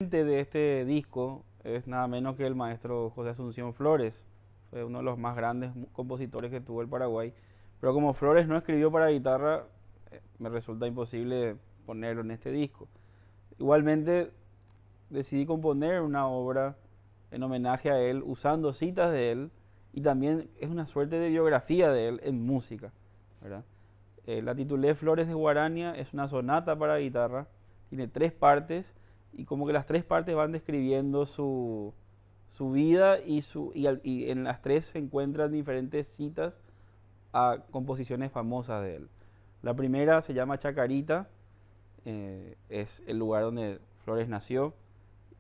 De este disco es nada menos que el maestro José Asunción Flores. Fue uno de los más grandes compositores que tuvo el Paraguay. Pero como Flores no escribió para guitarra, me resulta imposible ponerlo en este disco. Igualmente decidí componer una obra en homenaje a él, usando citas de él, y también es una suerte de biografía de él en música, ¿verdad? La titulé Flores de Guarania, es una sonata para guitarra, tiene tres partes y como que las tres partes van describiendo su vida y en las tres se encuentran diferentes citas a composiciones famosas de él. La primera se llama Chacarita, es el lugar donde Flores nació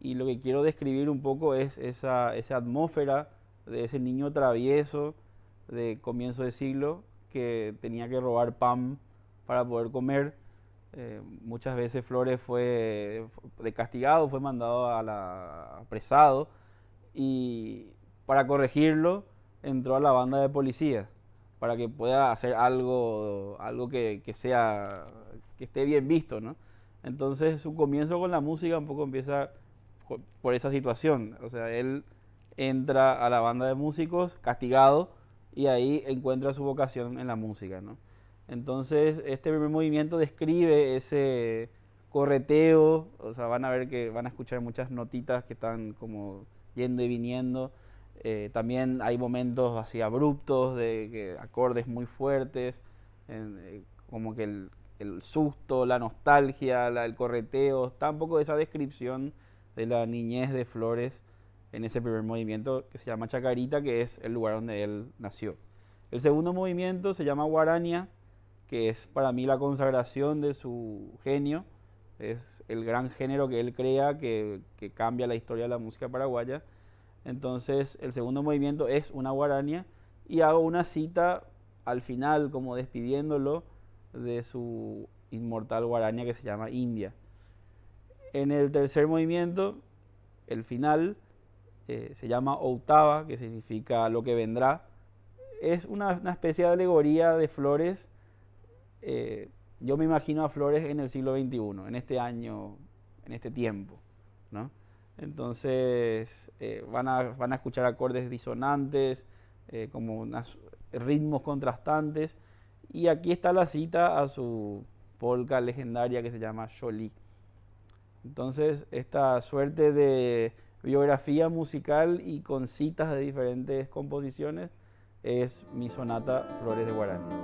y lo que quiero describir un poco es esa atmósfera de ese niño travieso de comienzo de siglo que tenía que robar pan para poder comer. Muchas veces Flores fue de castigado, fue mandado apresado y para corregirlo entró a la banda de policía para que pueda hacer algo que sea, que esté bien visto, ¿no? Entonces su comienzo con la música un poco empieza por esa situación. O sea, él entra a la banda de músicos castigado y ahí encuentra su vocación en la música, ¿no? Entonces, este primer movimiento describe ese correteo, o sea, van a ver que van a escuchar muchas notitas que están como yendo y viniendo. También hay momentos así abruptos de acordes muy fuertes, como que el susto, la nostalgia, el correteo, está un poco de esa descripción de la niñez de Flores en ese primer movimiento que se llama Chacarita, que es el lugar donde él nació. El segundo movimiento se llama Guarania, que es para mí la consagración de su genio, es el gran género que él crea que cambia la historia de la música paraguaya. Entonces el segundo movimiento es una guarania y hago una cita al final como despidiéndolo de su inmortal guarania que se llama India. En el tercer movimiento, el final, se llama Outava, que significa lo que vendrá. Es una especie de alegoría de Flores. Yo me imagino a Flores en el siglo XXI, en este año, en este tiempo, ¿no? Entonces van a escuchar acordes disonantes, como ritmos contrastantes. Y aquí está la cita a su polca legendaria que se llama Jolie. Entonces, esta suerte de biografía musical y con citas de diferentes composiciones es mi sonata Flores de Guarani.